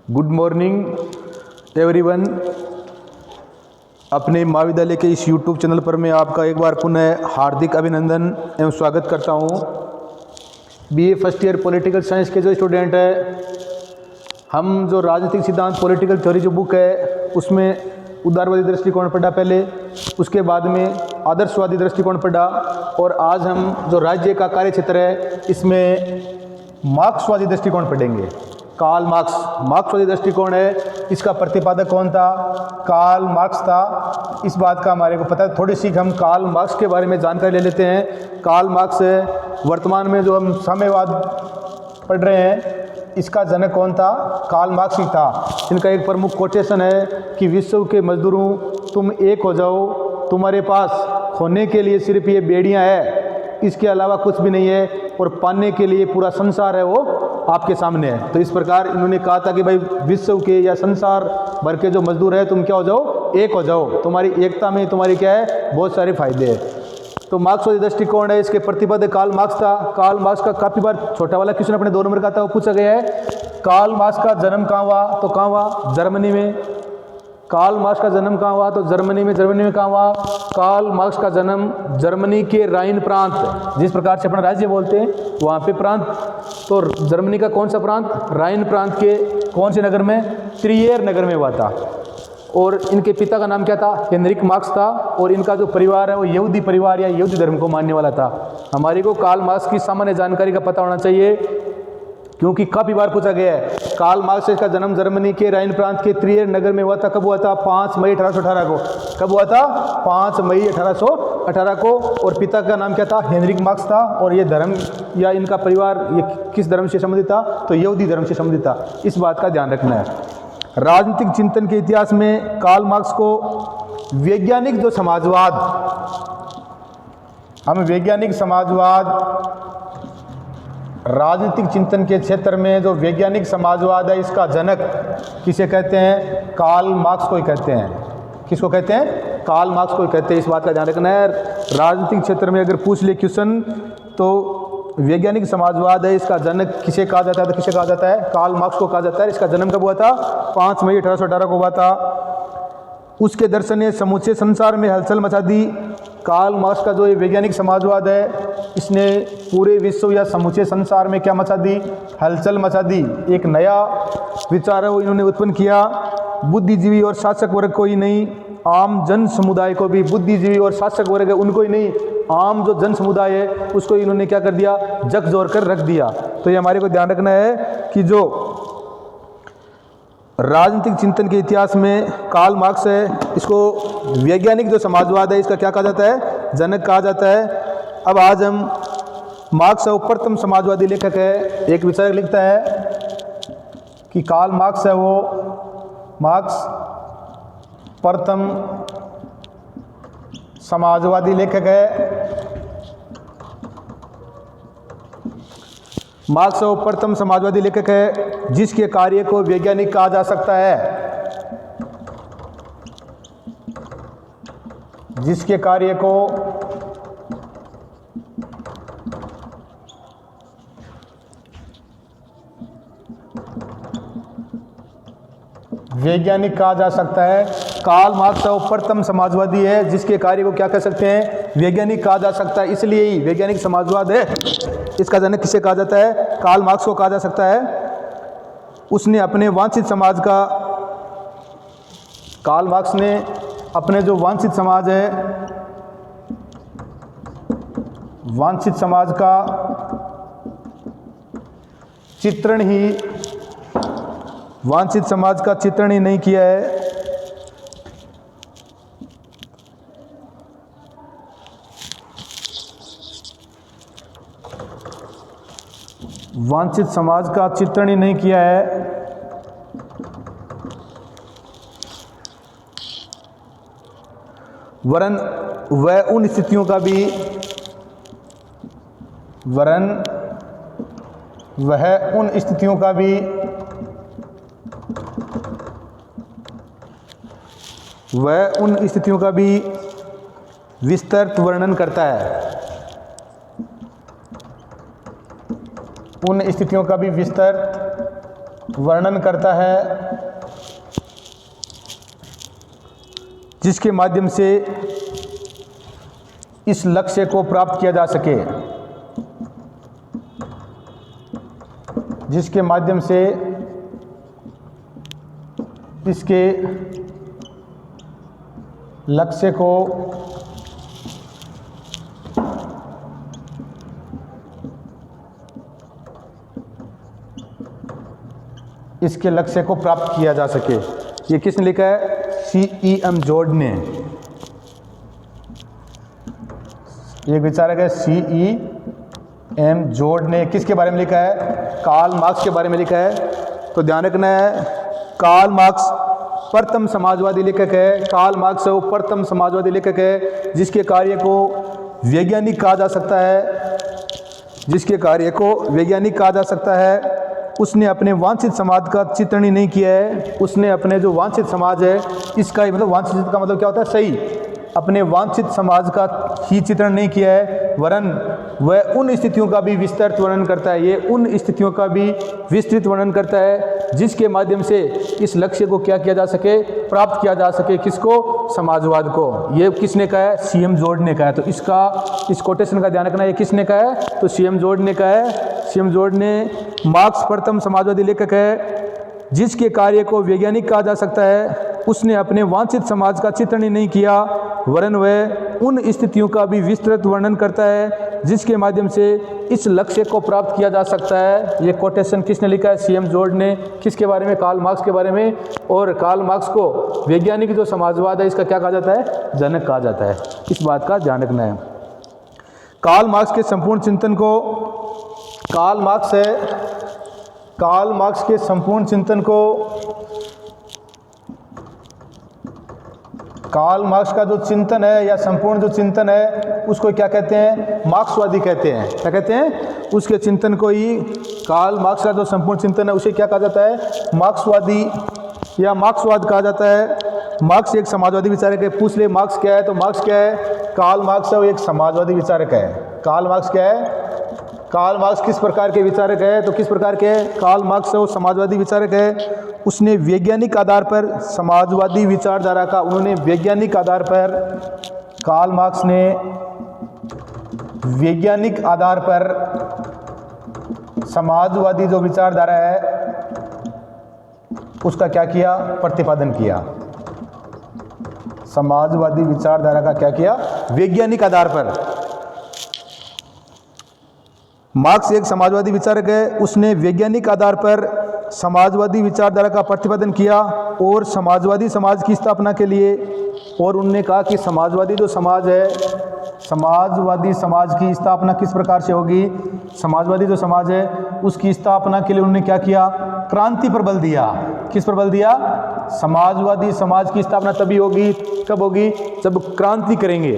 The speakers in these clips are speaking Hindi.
Good morning everyone. अपने महाविद्यालय के इस यूट्यूब चैनल पर मैं आपका एक बार पुनः हार्दिक अभिनंदन एवं स्वागत करता हूं। BA first year political science के जो स्टूडेंट हैं, हम जो राजनीतिक सिद्धांत पॉलिटिकल थ्योरी जो बुक है उसमें उदारवादी दृष्टिकोण पढ़ा पहले, उसके बाद में आदर्शवादी दृष्टिकोण पढ़ा और आज हम जो राज्य का कार्य क्षेत्र है इसमें मार्क्सवादी दृष्टिकोण पढ़ेंगे। कार्ल मार्क्सवादी दृष्टिकोण है, इसका प्रतिपादक कौन था? कार्ल मार्क्स था। इस बात का हमारे को पता है। थोड़ी सी हम कार्ल मार्क्स के बारे में जानकारी ले लेते हैं। कार्ल मार्क्स वर्तमान में जो हम साम्यवाद पढ़ रहे हैं इसका जनक कौन था? कार्ल मार्क्स ही था। इनका एक प्रमुख कोटेशन है कि विश्व के मजदूरों तुम एक हो जाओ, तुम्हारे पास खोने के लिए सिर्फ ये बेड़ियां है, इसके अलावा कुछ भी नहीं है, और पाने के लिए पूरा संसार है वो आपके सामने है। तो इस प्रकार इन्होंने कहा था कि भाई विश्व के या संसार भर के जो मजदूर है तुम क्या हो जाओ? एक हो जाओ। तुम्हारी एकता में तुम्हारी क्या है? बहुत सारे फायदे हैं। तो मार्क्सवादी दृष्टिकोण है, इसके प्रतिपादक कार्ल मार्क्स था। कार्ल मार्क्स का काफ़ी बार छोटा वाला क्वेश्चन अपने 2 नंबर का था, वो पूछा गया है। कार्ल मार्क्स का जन्म कहाँ हुआ? तो कहाँ हुआ? जर्मनी में। कार्ल मार्क्स का जन्म कहाँ हुआ? तो जर्मनी में। जर्मनी में कहाँ हुआ? कार्ल मार्क्स का जन्म जर्मनी के राइन प्रांत, जिस प्रकार से अपना राज्य बोलते हैं वहाँ पे प्रांत, तो जर्मनी का कौन सा प्रांत? राइन प्रांत के कौन से नगर में? त्रिएर नगर में हुआ था। और इनके पिता का नाम क्या था? हेनरिक मार्क्स था। और इनका जो परिवार है वो यहूदी परिवार या यहूदी धर्म को मानने वाला था। हमारे को कार्ल मार्क्स की सामान्य जानकारी का पता होना चाहिए क्योंकि काफ़ी बार पूछा गया है। कार्ल मार्क्स का जन्म जर्मनी के राइन प्रांत के त्रिएर नगर में हुआ था। कब हुआ था? 5 मई 1818 को। कब हुआ था? 5 मई 1818 को। और पिता का नाम क्या था? हेनरिक मार्क्स था। और ये धर्म या इनका परिवार ये किस धर्म से संबंधित था? तो यहूदी धर्म से संबंधित था। इस बात का ध्यान रखना है। राजनीतिक चिंतन के इतिहास में कार्ल मार्क्स को वैज्ञानिक जो समाजवाद, हम वैज्ञानिक समाजवाद, राजनीतिक चिंतन के क्षेत्र में जो वैज्ञानिक समाजवाद है इसका जनक किसे कहते हैं? कार्ल मार्क्स को ही कहते हैं। किसको कहते हैं? कार्ल मार्क्स को ही कहते हैं। इस बात का ध्यान रखना है। राजनीतिक क्षेत्र में अगर पूछ ले क्वेश्चन तो वैज्ञानिक समाजवाद है, इसका जनक किसे कहा जाता है? तो किसे कहा जाता है? कार्ल मार्क्स को कहा जाता है। इसका जन्म कब हुआ था? 5 मई 1818 को हुआ था। उसके दर्शन ने समूचे संसार में हलचल मचा दी। कार्ल मार्क्स का जो ये वैज्ञानिक समाजवाद है इसने पूरे विश्व या समूचे संसार में क्या मचा दी? हलचल मचा दी। एक नया विचार है वो इन्होंने उत्पन्न किया। बुद्धिजीवी और शासक वर्ग को ही नहीं, आम जन समुदाय को भी, बुद्धिजीवी और शासक वर्ग है उनको ही नहीं, आम जो जन समुदाय है उसको इन्होंने क्या कर दिया? झकझोर कर रख दिया। तो ये हमारे को ध्यान रखना है कि जो राजनीतिक चिंतन के इतिहास में कार्ल मार्क्स है, इसको वैज्ञानिक जो समाजवाद है इसका क्या कहा जाता है? जनक कहा जाता है। अब आज हम मार्क्स प्रथम समाजवादी लेखक है। एक विचारक लिखता है कि कार्ल मार्क्स है वो मार्क्स प्रथम समाजवादी लेखक है। मार्क्स प्रथम समाजवादी लेखक है जिसके कार्य को वैज्ञानिक कहा जा सकता है। जिसके कार्य को वैज्ञानिक कहा जा सकता है। कार्ल मार्क्स प्रथम समाजवादी है जिसके कार्य को क्या कह सकते हैं? वैज्ञानिक कहा जा सकता है। इसलिए ही वैज्ञानिक समाजवाद है, इसका जनक किसे कहा जाता है? कार्ल मार्क्स को कहा जा सकता है। उसने अपने वांछित समाज का, कार्ल मार्क्स ने अपने जो वांछित समाज है, वांछित समाज का चित्रण ही, वांछित समाज का चित्रण ही नहीं किया है, वांछित समाज का चित्रण ही नहीं किया है, वरन वह उन स्थितियों का भी, वरन वह उन स्थितियों का भी विस्तृत वर्णन करता है। उन स्थितियों का भी विस्तृत वर्णन करता है जिसके माध्यम से इस लक्ष्य को प्राप्त किया जा सके, जिसके माध्यम से इसके लक्ष्य को प्राप्त किया जा सके। ये किसने लिखा है? CEM जॉर्ज ने। ये विचारक है CEM जॉर्ज ने। किसके बारे में लिखा है? कार्ल मार्क्स के बारे में लिखा है। तो ध्यान रखना है, कार्ल मार्क्स प्रथम समाजवादी लेखक है। कार्ल मार्क्स वो प्रथम समाजवादी लेखक है जिसके कार्य को वैज्ञानिक कहा जा सकता है, उसने अपने वांछित समाज का चित्रण ही नहीं किया है। उसने अपने जो वांछित समाज है इसका ही मतलब, वांछित का मतलब क्या होता है? सही। अपने वांछित समाज का ही चित्रण नहीं किया है, वरन वह उन स्थितियों का भी विस्तृत वर्णन करता है। ये उन स्थितियों का भी विस्तृत वर्णन करता है जिसके माध्यम से इस लक्ष्य को क्या किया जा सके? प्राप्त किया जा सके। किसको? समाजवाद को। ये किसने कहा है? CM जॉर्ज ने कहा है। तो इस कोटेशन का ध्यान रखना। ये किसने कहा है? तो CM जॉर्ज ने कहा है। CM जॉर्ज ने। मार्क्स प्रथम समाजवादी लेखक है जिसके कार्य को वैज्ञानिक कहा जा सकता है। उसने अपने वांछित समाज का चित्रण ही नहीं किया, वरन वह उन स्थितियों का भी विस्तृत वर्णन करता है जिसके माध्यम से इस लक्ष्य को प्राप्त किया जा सकता है। ये कोटेशन किसने लिखा है? CM जॉर्ज ने। किसके बारे में? कार्ल मार्क्स के बारे में। और कार्ल मार्क्स को वैज्ञानिक जो समाजवाद है इसका क्या कहा जाता है? जनक कहा जाता है। इस बात का ध्यान रखना है। कार्ल मार्क्स के संपूर्ण चिंतन को कार्ल मार्क्स के संपूर्ण चिंतन को कार्ल मार्क्स का जो चिंतन है या संपूर्ण जो चिंतन है उसको क्या कहते हैं? मार्क्सवादी कहते हैं। क्या कहते हैं? उसके चिंतन को ही, कार्ल मार्क्स का जो संपूर्ण चिंतन है उसे क्या कहा जाता है? मार्क्सवादी या मार्क्सवाद कहा जाता है। मार्क्स एक समाजवादी विचारक है। पूछ ले मार्क्स क्या है? तो मार्क्स क्या है? कार्ल मार्क्स है वो एक समाजवादी विचारक है। कार्ल मार्क्स क्या है? कार्ल मार्क्स किस प्रकार के विचारक है? तो किस प्रकार के? कार्ल मार्क्स है वो समाजवादी विचारक है। उसने वैज्ञानिक आधार पर समाजवादी विचारधारा का, कार्ल मार्क्स ने वैज्ञानिक आधार पर समाजवादी जो विचारधारा है उसका क्या किया? प्रतिपादन किया। समाजवादी विचारधारा का क्या किया? वैज्ञानिक आधार पर। मार्क्स एक समाजवादी विचारक है। उसने वैज्ञानिक आधार पर समाजवादी विचारधारा का प्रतिपादन किया और समाजवादी समाज की स्थापना के लिए, और उन्होंने कहा कि समाजवादी जो समाज है, समाजवादी समाज की स्थापना किस प्रकार से होगी? समाजवादी जो समाज है उसकी स्थापना के लिए उन्होंने क्या किया? क्रांति पर बल दिया। किस पर बल दिया? समाजवादी समाज की स्थापना तभी होगी, कब होगी? जब क्रांति करेंगे।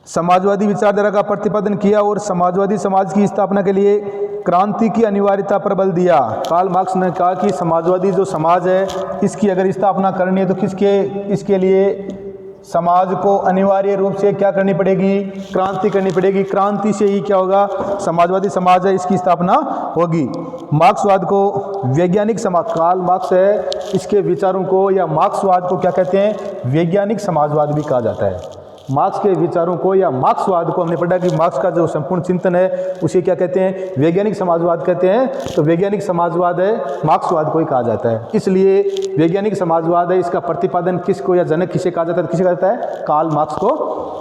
समाजवादी विचारधारा का प्रतिपादन किया और समाजवादी समाज की स्थापना के लिए क्रांति की अनिवार्यता पर बल दिया। कार्ल मार्क्स ने कहा कि समाजवादी जो समाज है इसकी अगर स्थापना करनी है तो इसके लिए समाज को अनिवार्य रूप से क्या करनी पड़ेगी? क्रांति करनी पड़ेगी। क्रांति से ही क्या होगा? समाजवादी समाज है इसकी स्थापना होगी। मार्क्सवाद को वैज्ञानिक समाज, कार्ल मार्क्स है इसके विचारों को या मार्क्सवाद को क्या कहते हैं? वैज्ञानिक समाजवाद भी कहा जाता है। मार्क्स के विचारों को या मार्क्सवाद को हमने पढ़ा कि मार्क्स का जो संपूर्ण चिंतन है उसे क्या कहते हैं? वैज्ञानिक समाजवाद कहते हैं। तो वैज्ञानिक समाजवाद है मार्क्सवाद को ही कहा जाता है। इसलिए वैज्ञानिक समाजवाद है इसका प्रतिपादन किसको या जनक किसे कहा जाता है? किसे कहा जाता है? कार्ल मार्क्स को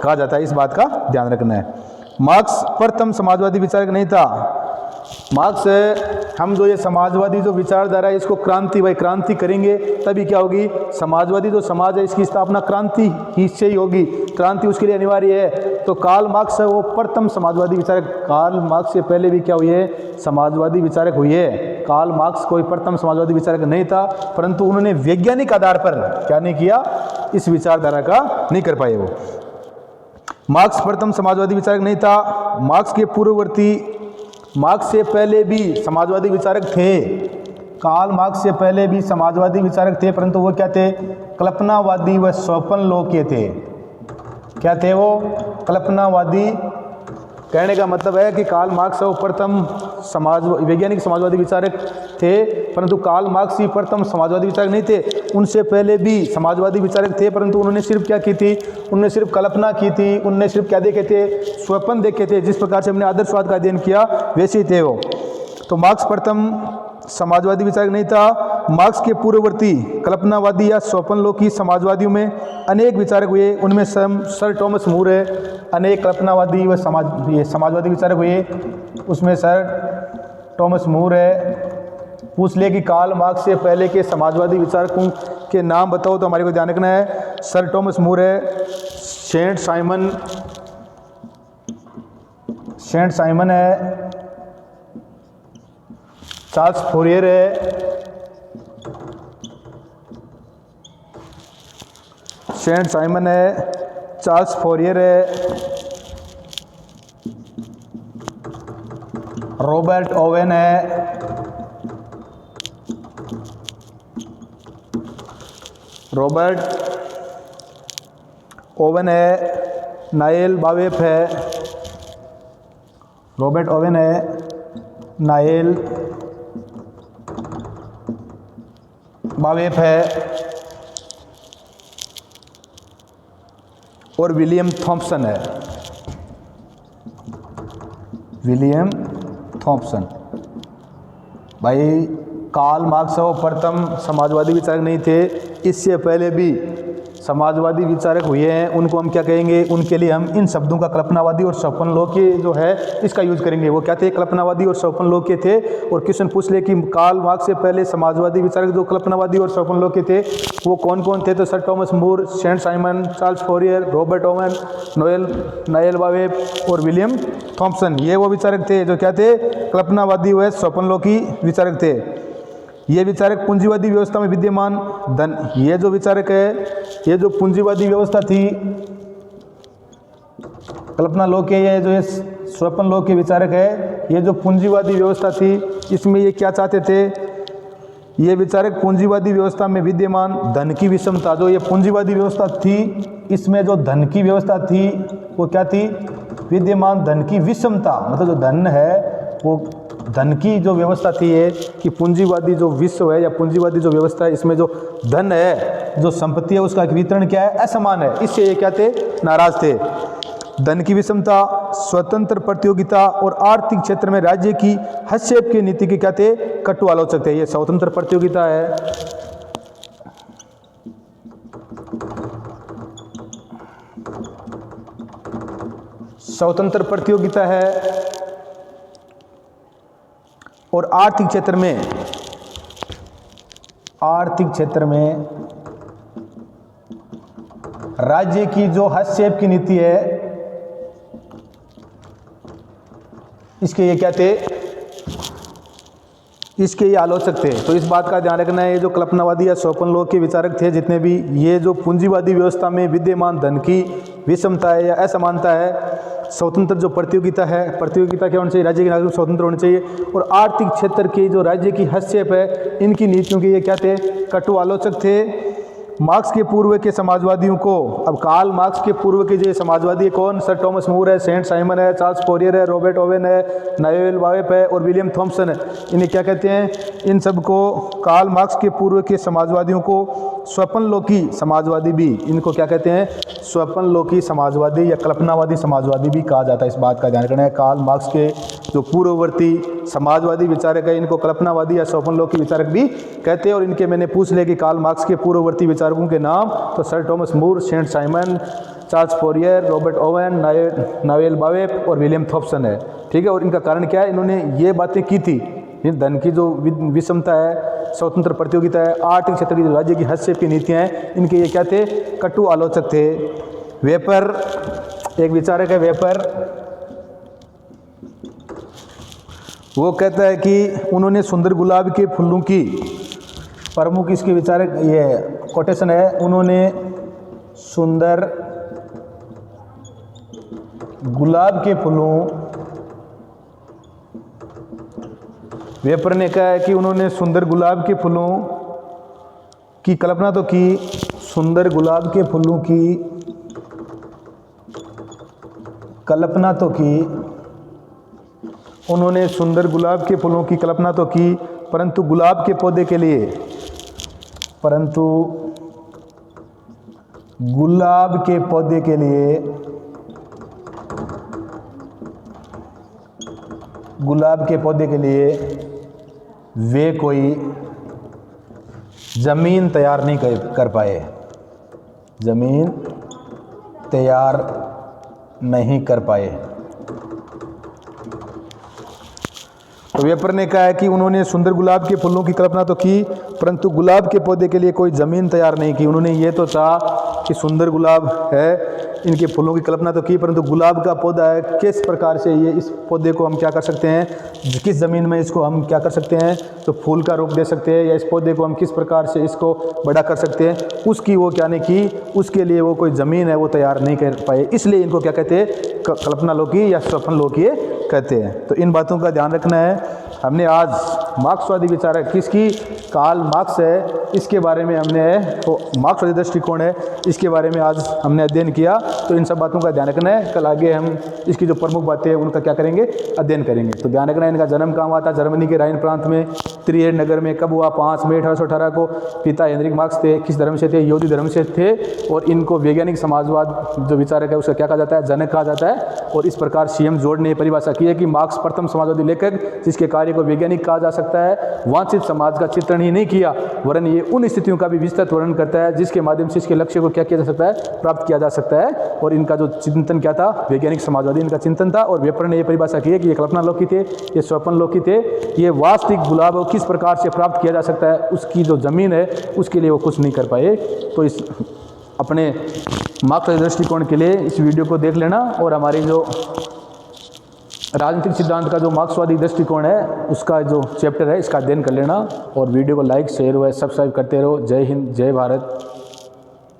कहा जाता है। इस बात का ध्यान रखना है। मार्क्स प्रथम समाजवादी विचारक नहीं था। मार्क्स हम जो ये समाजवादी जो विचारधारा है इसको क्रांति करेंगे तभी क्या होगी? समाजवादी जो समाज है इसकी स्थापना क्रांति ही से ही होगी। क्रांति उसके लिए अनिवार्य है। तो कार्ल मार्क्स है वो प्रथम समाजवादी विचारक। कार्ल मार्क्स से पहले भी क्या हुई है? समाजवादी विचारक हुई है। कार्ल मार्क्स कोई प्रथम समाजवादी विचारक नहीं था, परंतु उन्होंने वैज्ञानिक आधार पर क्या नहीं किया? इस विचारधारा का नहीं कर पाए वो। मार्क्स प्रथम समाजवादी विचारक नहीं था। मार्क्स के पूर्ववर्ती, मार्क्स से पहले भी समाजवादी विचारक थे। कार्ल मार्क्स से पहले भी समाजवादी विचारक थे, परंतु वो क्या थे? कल्पनावादी व स्वप्न लोक के थे। क्या थे वो? कल्पनावादी कहने का मतलब है कि कार्ल मार्क्स प्रथम वैज्ञानिक समाजवादी विचारक थे, परंतु कार्ल मार्क्स ही प्रथम समाजवादी विचारक नहीं थे। उनसे पहले भी समाजवादी विचारक थे, परंतु उन्होंने सिर्फ क्या की थी, उन्होंने सिर्फ कल्पना की थी, उन्होंने सिर्फ क्या देखे थे, स्वप्न देखे थे। जिस प्रकार से हमने आदर्शवाद का अध्ययन किया वैसे ही थे वो। तो मार्क्स प्रथम समाजवादी विचारक नहीं था। मार्क्स के पूर्ववर्ती कल्पनावादी या स्वप्नलोकी समाजवादियों में अनेक विचारक हुए। उनमें सर टॉमस मूर है, अनेक कल्पनावादी व समाजवादी विचारक हुए। उसमें सर टॉमस मूर है। पूछ ले कि कार्ल मार्क्स से पहले के समाजवादी विचारकों के नाम बताओ, तो हमारे को ध्यान रखना है सर टॉमस मूर है, सेंट साइमन है, चार्ल्स फोरियर है, सेंट साइमन है, चार्ल्स फोरियर है, रॉबर्ट ओवेन है, नायल बावेफ है, रॉबर्ट ओवेन है, नायल बावेफ है और विलियम थॉम्पसन है। William Thompson. भाई कार्ल मार्क्स प्रथम समाजवादी विचारक नहीं थे, इससे पहले भी समाजवादी विचारक हुए हैं। उनको हम क्या कहेंगे, उनके लिए हम इन शब्दों का कल्पनावादी और स्वप्नलोकी जो है इसका यूज करेंगे। वो क्या थे, कल्पनावादी और स्वप्नलोकी थे। और क्वेश्चन पूछ ले कि कार्ल मार्क्स से पहले समाजवादी विचारक जो कल्पनावादी और स्वप्नलोकी थे वो कौन कौन थे, तो Sir Thomas More, Saint Simon, Charles Fourier, Robert Owen, Noel Babeuf और विलियम थॉम्पसन। ये वो विचारक थे जो क्या थे, कल्पनावादी व स्वप्नलोकी विचारक थे। ये विचारक पूंजीवादी व्यवस्था में विद्यमान धन, ये जो विचारक है, ये जो पूंजीवादी व्यवस्था थी, कल्पना लोक के, ये जो ये स्वप्न लोक के विचारक है, ये जो पूंजीवादी व्यवस्था थी इसमें ये क्या चाहते थे, ये विचारक पूंजीवादी व्यवस्था में विद्यमान धन की विषमता, जो ये पूंजीवादी व्यवस्था थी इसमें जो धन की व्यवस्था थी वो क्या थी, विद्यमान धन की विषमता। मतलब जो धन है वो धन की जो व्यवस्था थी ये कि पूंजीवादी जो विश्व है या पूंजीवादी जो व्यवस्था है इसमें जो धन है, जो संपत्ति है, उसका वितरण क्या है, असमान है। इससे ये क्या थे, नाराज थे। धन की विषमता, स्वतंत्र प्रतियोगिता और आर्थिक क्षेत्र में राज्य की हस्तक्षेप की नीति के क्या थे, कटु आलोचक थे। ये स्वतंत्र प्रतियोगिता है, स्वतंत्र प्रतियोगिता है, और आर्थिक क्षेत्र में राज्य की जो हस्तक्षेप की नीति है इसके ये क्या थे, इसके ये आलोचक थे। तो इस बात का ध्यान रखना है, ये जो कल्पनावादी या स्वप्न लोक के विचारक थे जितने भी, ये जो पूंजीवादी व्यवस्था में विद्यमान धन की विषमता है या असमानता है, स्वतंत्र जो प्रतियोगिता है, प्रतियोगिता क्या होनी चाहिए, राज्य के नागरिक स्वतंत्र होने चाहिए, और आर्थिक क्षेत्र की जो राज्य की हस्तक्षेप है, इनकी नीतियों के ये क्या थे, कटु आलोचक थे। मार्क्स के पूर्व के समाजवादियों को, अब कार्ल मार्क्स के पूर्व के जो समाजवादी कौन, सर टॉमस मूर है, सेंट साइमन है, चार्ल्स फोरियर है, रॉबर्ट ओवेन है, नायल बावेफ है और विलियम थॉम्पसन है, इन्हें क्या कहते हैं, इन सबको कार्ल मार्क्स के पूर्व के समाजवादियों को स्वप्नलोकी समाजवादी भी, इनको क्या कहते हैं, स्वप्नलोकी समाजवादी या कल्पनावादी समाजवादी भी कहा जाता है। इस बात का ध्यान रखना है। कार्ल मार्क्स के जो पूर्ववर्ती समाजवादी विचारक है इनको कल्पनावादी या स्वप्नलोकी विचारक भी कहते हैं। और इनके मैंने पूछ लिया कि कार्ल मार्क्स के पूर्ववर्ती विचारकों के नाम, तो Sir Thomas More, Saint Simon, Charles Fourier, Robert Owen, Noel Babeuf और विलियम थॉम्पसन है। ठीक है, और इनका कारण क्या है, इन्होंने ये बातें की थी, धन की जो विषमता है, स्वतंत्र प्रतियोगिता है, आर्थिक क्षेत्र की जो राज्य की हस्तक्षेप की नीतियाँ हैं, इनके ये क्या थे, कटु आलोचक थे। वेपर एक विचारक है, वेपर, वो कहता है कि उन्होंने सुंदर गुलाब के फूलों की, प्रमुख इसके विचारक ये कोटेशन है, उन्होंने सुंदर गुलाब के फूलों, वेपर ने कहा है कि उन्होंने सुंदर गुलाब के फूलों की कल्पना तो की, सुंदर गुलाब के फूलों की कल्पना तो की, उन्होंने सुंदर गुलाब के फूलों की कल्पना तो की, परंतु गुलाब के पौधे के लिए वे कोई ज़मीन तैयार नहीं कर पाए, ज़मीन तैयार नहीं कर पाए। तो वेपर ने कहा है कि उन्होंने सुंदर गुलाब के फूलों की कल्पना तो की, परंतु गुलाब के पौधे के लिए कोई ज़मीन तैयार नहीं की। उन्होंने ये तो चाहा कि सुंदर गुलाब है, इनके फूलों की कल्पना तो की, परंतु गुलाब का पौधा है, किस प्रकार से ये इस पौधे को हम क्या कर सकते हैं, किस ज़मीन में इसको हम क्या कर सकते हैं, तो फूल का रूप दे सकते हैं, या इस पौधे को हम किस प्रकार से इसको बड़ा कर सकते हैं, उसकी वो क्या नहीं की, उसके लिए वो कोई ज़मीन है वो तैयार नहीं कर पाए। इसलिए इनको क्या कहते हैं, कल्पना लोकी या स्वप्न लोकी कहते हैं। तो इन बातों का ध्यान रखना है। हमने आज मार्क्सवादी विचारक किसकी, कार्ल मार्क्स है, इसके बारे में हमने तो मार्क्सवादी दृष्टिकोण है, इसके बारे में आज हमने अध्ययन किया। तो इन सब बातों का ध्यान रखना है। कल आगे हम इसकी जो प्रमुख बातें हैं उनका क्या करेंगे, अध्ययन करेंगे। तो ध्यान रखना है, इनका जन्म कहाँ हुआ था, जर्मनी के राइन प्रांत में त्रिएट नगर में। कब हुआ, 5 मई 1818 को। पिता हेनरिक मार्क्स थे, किस धर्म से थे, यहूदी धर्म से थे, और इनको वैज्ञानिक समाजवाद जो विचारक है उसका क्या कहा जाता है, जनक कहा जाता है। और इस प्रकार सीएम जोड़ ने परिभाषा की है कि मार्क्स प्रथम समाजवादी लेखक जिसके कार्य को वैज्ञानिक कहा जा सकता है, वांछित समाज का चित्रण ही नहीं किया वरन ये उन स्थितियों का भी विस्तृत वर्णन करता है जिसके माध्यम से इसके लक्ष्य को क्या किया जा सकता है, प्राप्त किया जा सकता है। और इनका जो चिंतन क्या था, वैज्ञानिक समाजवादी इनका चिंतन था। और वेपर ने यह परिभाषा की है कि ये कल्पना लोकी थे, ये स्वप्न लोकी थे, ये वास्तविक गुलाब को किस प्रकार से प्राप्त किया जा सकता है, उसकी जो जमीन है उसके लिए वो कुछ नहीं कर पाए। तो इस अपने मार्क्सवादी दृष्टिकोण के लिए इस वीडियो को देख लेना, और हमारी जो राजनीतिक सिद्धांत का जो मार्क्सवादी दृष्टिकोण है उसका जो चैप्टर है इसका अध्ययन कर लेना। और वीडियो को लाइक शेयर व सब्सक्राइब करते रहो। जय हिंद, जय भारत।